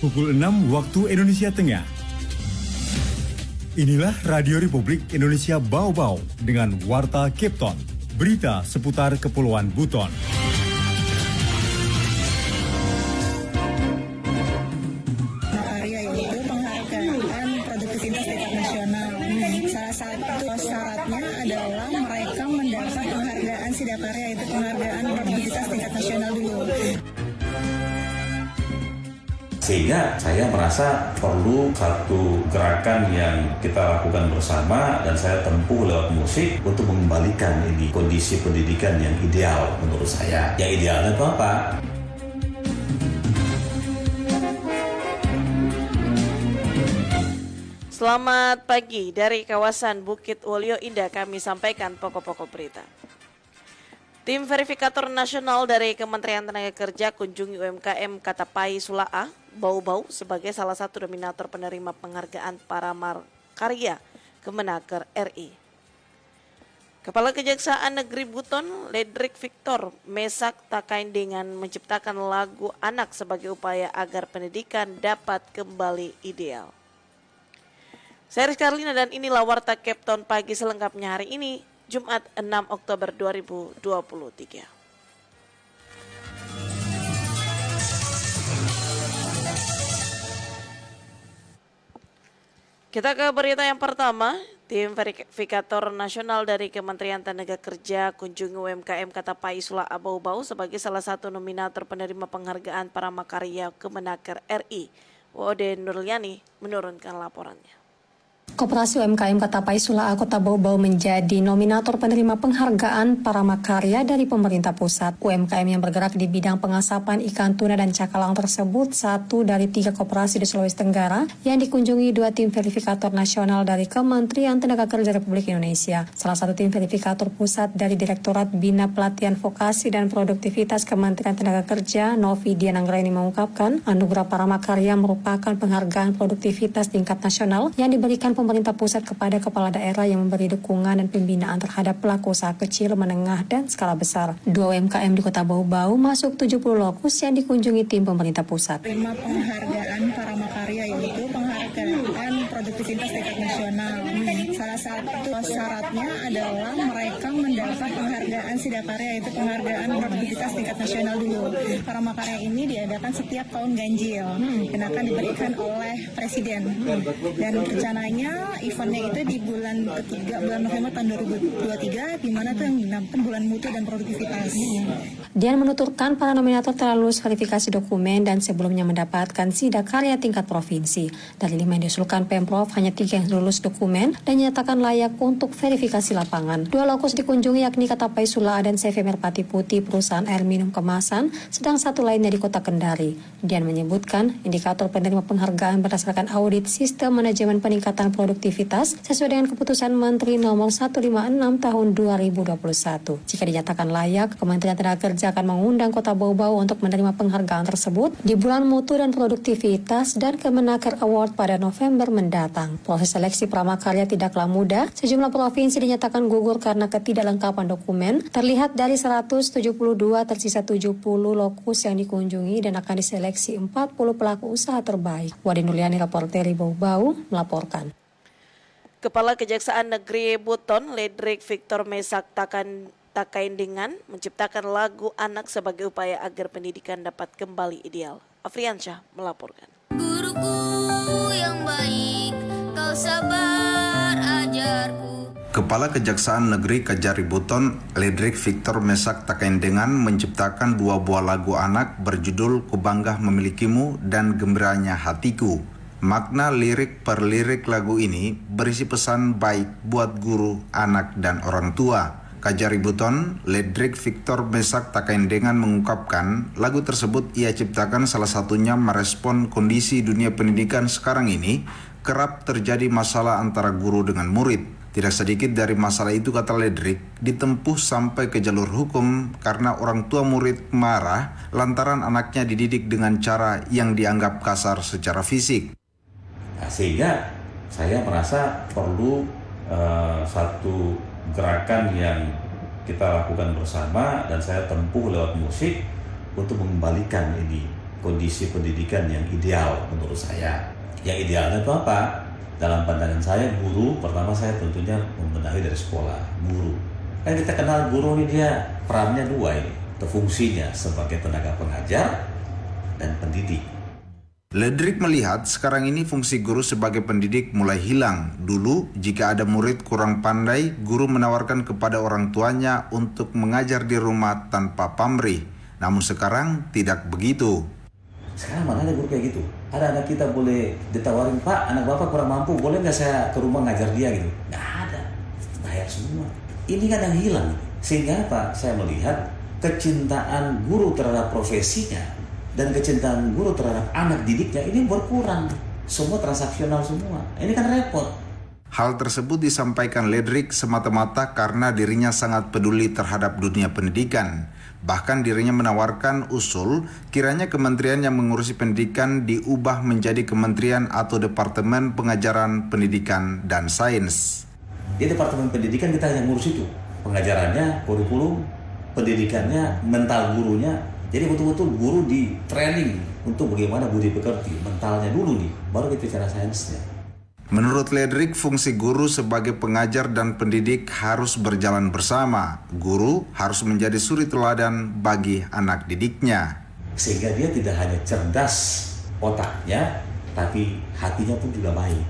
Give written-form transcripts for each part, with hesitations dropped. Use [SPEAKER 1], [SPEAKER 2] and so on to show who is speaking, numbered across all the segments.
[SPEAKER 1] pukul 6 waktu Indonesia Tengah. Inilah Radio Republik Indonesia Bau-Bau dengan Warta Cape Town, berita seputar Kepulauan Buton.
[SPEAKER 2] Makarya yaitu penghargaan produktivitas tingkat nasional. Salah satu syaratnya adalah mereka mendapat penghargaan Sidakarya yaitu penghargaan produktivitas tingkat nasional dulu.
[SPEAKER 3] Sehingga saya merasa perlu satu gerakan yang kita lakukan bersama dan saya tempuh lewat musik untuk mengembalikan ini kondisi pendidikan yang ideal menurut saya. Yang idealnya itu apa?
[SPEAKER 4] Selamat pagi dari kawasan Bukit Wolio Indah, kami sampaikan pokok-pokok berita. Tim verifikator nasional dari Kementerian Tenaga Kerja kunjungi UMKM Katapai Sulaa, Bau-Bau sebagai salah satu dominator penerima penghargaan Paramarkarya Kemenaker RI. Kepala Kejaksaan Negeri Buton, Ledrik Victor Mesak Takain dengan menciptakan lagu anak sebagai upaya agar pendidikan dapat kembali ideal. Saya Rizka Arlina dan inilah Warta Cape Town pagi selengkapnya hari ini, Jumat 6 Oktober 2023. Kita ke berita yang pertama. Tim verifikator nasional dari Kementerian Tenaga Kerja kunjungi UMKM Katapai Sulaa Bau-Bau sebagai salah satu nominator penerima penghargaan Paramarkarya Kemenaker RI. Wode Nurliani menurunkan laporannya.
[SPEAKER 5] Koperasi UMKM Katapai Sulaa Kota Bau-Bau menjadi nominator penerima penghargaan Paramarkarya dari pemerintah pusat. UMKM yang bergerak di bidang pengasapan ikan tuna dan cakalang tersebut satu dari 3 koperasi di Sulawesi Tenggara yang dikunjungi 2 tim verifikator nasional dari Kementerian Tenaga Kerja Republik Indonesia. Salah satu tim verifikator pusat dari Direktorat Bina Pelatihan Vokasi dan Produktivitas Kementerian Tenaga Kerja, Novi Diananggraini mengungkapkan, anugerah Paramarkarya merupakan penghargaan produktivitas tingkat nasional yang diberikan pemerintah pusat kepada kepala daerah yang memberi dukungan dan pembinaan terhadap pelaku usaha kecil, menengah, dan skala besar. 2 UMKM di Kota Bau-Bau masuk 70 lokus yang dikunjungi tim pemerintah pusat.
[SPEAKER 2] Terima penghargaan Paramarkarya yaitu penghargaan produktivitas tingkat nasional. Salah satu syaratnya adalah mereka mendapat penghargaan Sidakarya yaitu penghargaan produktivitas tingkat nasional dulu. Paramarkarya ini diadakan setiap tahun ganjil dan akan diberikan oleh Presiden. Dan rencananya eventnya itu di bulan ketiga, bulan November tahun 2023, di mana itu yang dinamakan bulan mutu dan produktivitas.
[SPEAKER 5] Dian menuturkan para nominator telah lulus verifikasi dokumen dan sebelumnya mendapatkan Sidakarya tingkat provinsi. Dari 5 yang diusulkan Pemprov, hanya 3 yang lulus dokumen dan nyatakan layak untuk verifikasi lapangan. 2 lokus dikunjungi yakni Katapai Sulaa dan CV Merpati Putih perusahaan air minum kemasan, sedang satu lainnya di Kota Kendari. Dian menyebutkan indikator penerima penghargaan berdasarkan audit sistem manajemen peningkatan produktivitas sesuai dengan keputusan Menteri Nomor 156 Tahun 2021. Jika dinyatakan layak, Kementerian Tenaga Kerja akan mengundang Kota Bau-Bau untuk menerima penghargaan tersebut di bulan mutu dan produktivitas dan Kemenaker Award pada November mendatang. Proses seleksi Paramarkarya tidaklah mudah. Sejumlah provinsi dinyatakan gugur karena ketidaklengkapan dokumen. Terlihat dari 172 tersisa 70 lokus yang dikunjungi dan akan diseleksi 40 pelaku usaha terbaik. Wade Nurliani, reporter Bau-Bau, melaporkan.
[SPEAKER 4] Kepala Kejaksaan Negeri Buton, Ledrik Victor Mesak Takain dengan menciptakan lagu anak sebagai upaya agar pendidikan dapat kembali ideal. Afriansyah melaporkan.
[SPEAKER 6] Guruku yang baik, kau sabar ajarku.
[SPEAKER 7] Kepala Kejaksaan Negeri Kajari Buton, Ledrik Victor Mesak Takain dengan menciptakan 2 buah lagu anak berjudul Kubangga Memilikimu dan Gembiranya Hatiku. Makna lirik per lirik lagu ini berisi pesan baik buat guru, anak, dan orang tua. Kajari Buton, Ledrik Victor Mesak Takain dengan mengungkapkan lagu tersebut ia ciptakan salah satunya merespon kondisi dunia pendidikan sekarang ini kerap terjadi masalah antara guru dengan murid. Tidak sedikit dari masalah itu, kata Ledrik, ditempuh sampai ke jalur hukum karena orang tua murid marah lantaran anaknya dididik dengan cara yang dianggap kasar secara fisik.
[SPEAKER 3] Sehingga saya merasa perlu satu gerakan yang kita lakukan bersama dan saya tempuh lewat musik untuk mengembalikan ini kondisi pendidikan yang ideal menurut saya. Yang idealnya itu apa? Dalam pandangan saya, guru, pertama saya tentunya membenahi dari sekolah, guru. Kan kita kenal guru ini dia perannya dua ini, fungsinya sebagai tenaga pengajar dan pendidik.
[SPEAKER 7] Ledrik melihat sekarang ini fungsi guru sebagai pendidik mulai hilang. Dulu, jika ada murid kurang pandai, guru menawarkan kepada orang tuanya untuk mengajar di rumah tanpa pamrih. Namun sekarang tidak begitu.
[SPEAKER 3] Sekarang mana ada guru kayak gitu? Ada anak kita boleh ditawarin, Pak, anak Bapak kurang mampu, boleh nggak saya ke rumah ngajar dia gitu? Nggak ada, bayar semua. Ini kan yang hilang. Sehingga apa? Saya melihat kecintaan guru terhadap profesinya dan kecintaan guru terhadap anak didiknya ini berkurang. Semua transaksional semua. Ini kan repot.
[SPEAKER 7] Hal tersebut disampaikan Ledrik semata-mata karena dirinya sangat peduli terhadap dunia pendidikan. Bahkan dirinya menawarkan usul kiranya kementerian yang mengurusi pendidikan diubah menjadi kementerian atau departemen pengajaran pendidikan dan sains.
[SPEAKER 3] Di departemen pendidikan kita hanya ngurus itu. Pengajarannya, kurikulum, pendidikannya, mental gurunya. Jadi betul-betul guru di training untuk bagaimana budi pekerti, mentalnya dulu nih, baru kita bicara sainsnya.
[SPEAKER 7] Menurut Ledrik, fungsi guru sebagai pengajar dan pendidik harus berjalan bersama. Guru harus menjadi suri teladan bagi anak didiknya.
[SPEAKER 3] Sehingga dia tidak hanya cerdas otaknya, tapi hatinya pun juga baik.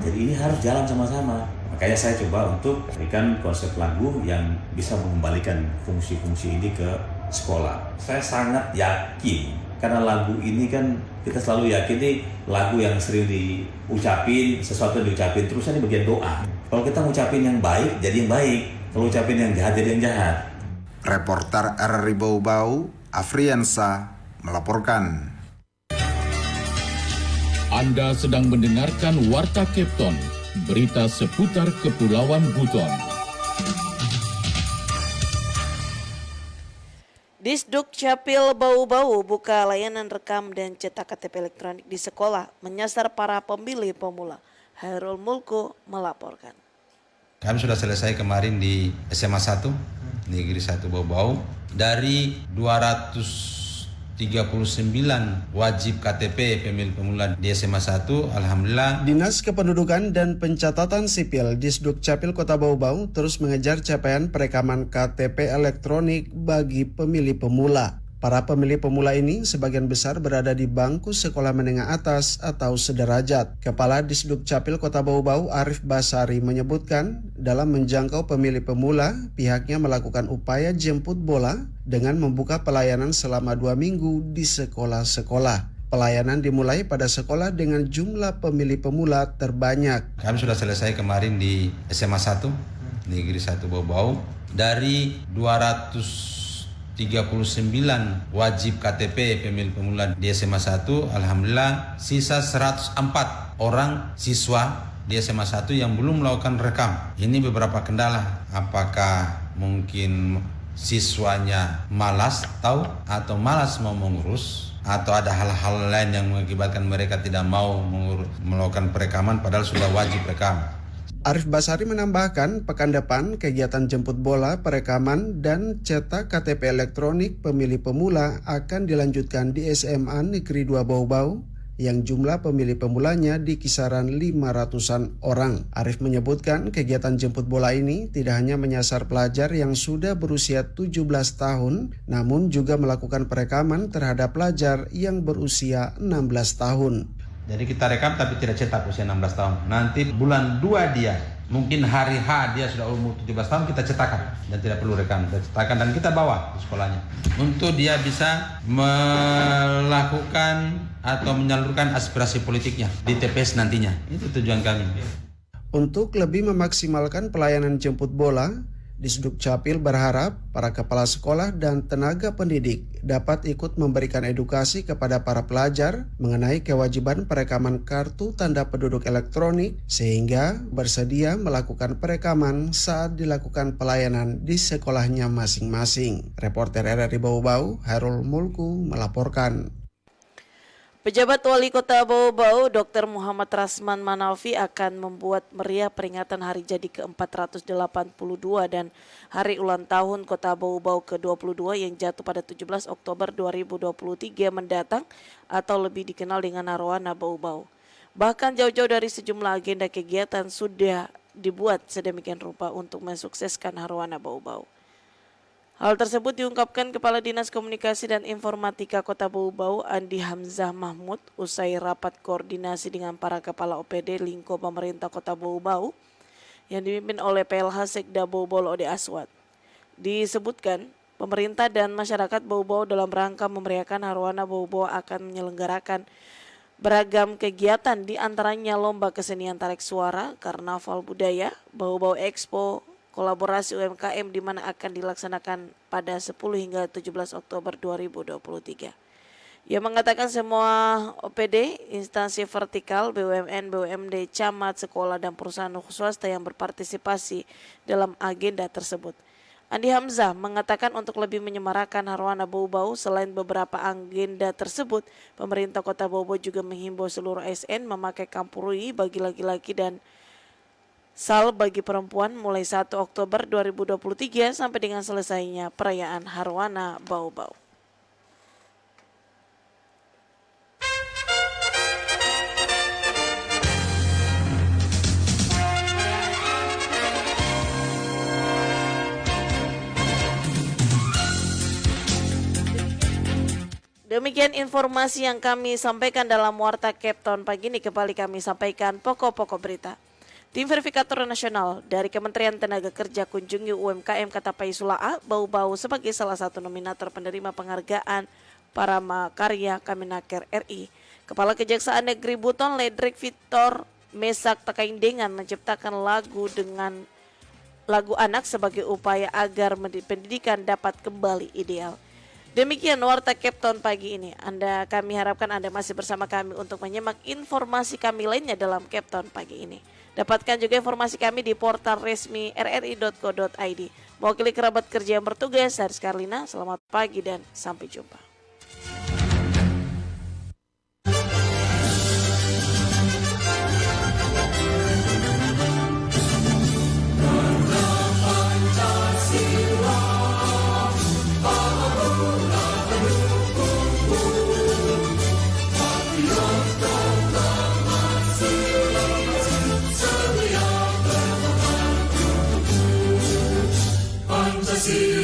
[SPEAKER 3] Jadi ini harus jalan sama-sama. Makanya saya coba untuk berikan konsep lagu yang bisa mengembalikan fungsi-fungsi ini ke sekolah. Saya sangat yakin, karena lagu ini kan kita selalu yakin nih lagu yang sering diucapin, sesuatu yang diucapin terus ini bagian doa. Kalau kita ngucapin yang baik, jadi yang baik. Kalau ucapin yang jahat, jadi yang jahat.
[SPEAKER 7] Reporter RRI Bau-Bau, Afriansa, melaporkan.
[SPEAKER 8] Anda sedang mendengarkan Warta Kepton, berita seputar Kepulauan Buton.
[SPEAKER 4] Disduk Capil Bau-Bau buka layanan rekam dan cetak KTP elektronik di sekolah menyasar para pemilih pemula. Hairul Mulku melaporkan.
[SPEAKER 9] Kami sudah selesai kemarin di SMA 1, Negeri 1 Bau-Bau. Dari 239 wajib KTP pemilih pemula di SMA 1, Alhamdulillah.
[SPEAKER 10] Dinas Kependudukan dan Pencatatan Sipil Disduk Capil Kota Bau-Bau terus mengejar capaian perekaman KTP elektronik bagi pemilih pemula. Para pemilih pemula ini sebagian besar berada di bangku sekolah menengah atas atau sederajat. Kepala Disduk Capil Kota Bau-Bau Arif Basari menyebutkan dalam menjangkau pemilih pemula, pihaknya melakukan upaya jemput bola dengan membuka pelayanan selama 2 minggu di sekolah-sekolah. Pelayanan dimulai pada sekolah dengan jumlah pemilih pemula terbanyak.
[SPEAKER 9] Kami sudah selesai kemarin di SMA 1, Negeri 1 Bau-Bau. Dari 239 wajib KTP pemilih pemula di SMA 1, Alhamdulillah sisa 104 orang siswa di SMA 1 yang belum melakukan rekam. Ini beberapa kendala, apakah mungkin siswanya malas atau malas mau mengurus, atau ada hal-hal lain yang mengakibatkan mereka tidak mau melakukan perekaman padahal sudah wajib rekam.
[SPEAKER 10] Arif Basari menambahkan, pekan depan kegiatan jemput bola, perekaman, dan cetak KTP elektronik pemilih pemula akan dilanjutkan di SMA Negeri 2 Bau-Bau yang jumlah pemilih pemulanya di kisaran 500-an orang. Arif menyebutkan kegiatan jemput bola ini tidak hanya menyasar pelajar yang sudah berusia 17 tahun, namun juga melakukan perekaman terhadap pelajar yang berusia 16 tahun.
[SPEAKER 9] Jadi kita rekam tapi tidak cetak usia 16 tahun. Nanti bulan 2 dia, mungkin hari H dia sudah umur 17 tahun, kita cetakkan dan tidak perlu rekam. Kita cetakkan dan kita bawa ke sekolahnya untuk dia bisa melakukan atau menyalurkan aspirasi politiknya di TPS nantinya. Itu tujuan kami.
[SPEAKER 10] Untuk lebih memaksimalkan pelayanan jemput bola, Disduk Capil berharap para kepala sekolah dan tenaga pendidik dapat ikut memberikan edukasi kepada para pelajar mengenai kewajiban perekaman kartu tanda penduduk elektronik sehingga bersedia melakukan perekaman saat dilakukan pelayanan di sekolahnya masing-masing. Reporter RRI Bau-Bau, Hairul Mulku melaporkan.
[SPEAKER 4] Pejabat Wali Kota Bau-Bau, Dr. Muhammad Rasman Manafi akan membuat meriah peringatan hari jadi ke-482 dan hari ulang tahun Kota Bau-Bau ke-22 yang jatuh pada 17 Oktober 2023 mendatang atau lebih dikenal dengan Arowana Bau-Bau. Bahkan jauh-jauh dari sejumlah agenda kegiatan sudah dibuat sedemikian rupa untuk mensukseskan Arowana Bau-Bau. Hal tersebut diungkapkan Kepala Dinas Komunikasi dan Informatika Kota Bau-Bau Andi Hamzah Mahmud usai rapat koordinasi dengan para kepala OPD Lingko Pemerintah Kota Bau-Bau yang dipimpin oleh PLH Sekda Bau-Bau Ode Aswad. Disebutkan, pemerintah dan masyarakat Bau-Bau dalam rangka memeriahkan Arowana Bau-Bau akan menyelenggarakan beragam kegiatan, di antaranya lomba kesenian tarik suara, karnaval budaya, Bau-Bau Expo, kolaborasi UMKM di mana akan dilaksanakan pada 10 hingga 17 Oktober 2023. Ia mengatakan semua OPD, instansi vertikal, BUMN, BUMD, camat, sekolah, dan perusahaan swasta yang berpartisipasi dalam agenda tersebut. Andi Hamzah mengatakan untuk lebih menyemarakan Arowana Bau-Bau, selain beberapa agenda tersebut, pemerintah Kota Bau-Bau juga menghimbau seluruh ASN memakai kampurui bagi laki-laki dan SAL bagi perempuan mulai 1 Oktober 2023 sampai dengan selesainya perayaan Arowana Bau-Bau. Demikian informasi yang kami sampaikan dalam Warta Capton pagi ini. Kembali kami sampaikan pokok-pokok berita. Tim Verifikator Nasional dari Kementerian Tenaga Kerja kunjungi UMKM Katapai Sulaa Bau-Bau sebagai salah satu nominator penerima penghargaan Paramakarya Kemenaker RI. Kepala Kejaksaan Negeri Buton Ledrik Victor Mesak Takaindengan menciptakan lagu anak sebagai upaya agar pendidikan dapat kembali ideal. Demikian Warta Capton pagi ini. Kami harapkan Anda masih bersama kami untuk menyimak informasi kami lainnya dalam Capton pagi ini. Dapatkan juga informasi kami di portal resmi rri.co.id. Mewakili kerabat kerja yang bertugas, Haris Karlina, selamat pagi dan sampai jumpa.
[SPEAKER 11] Pancasila.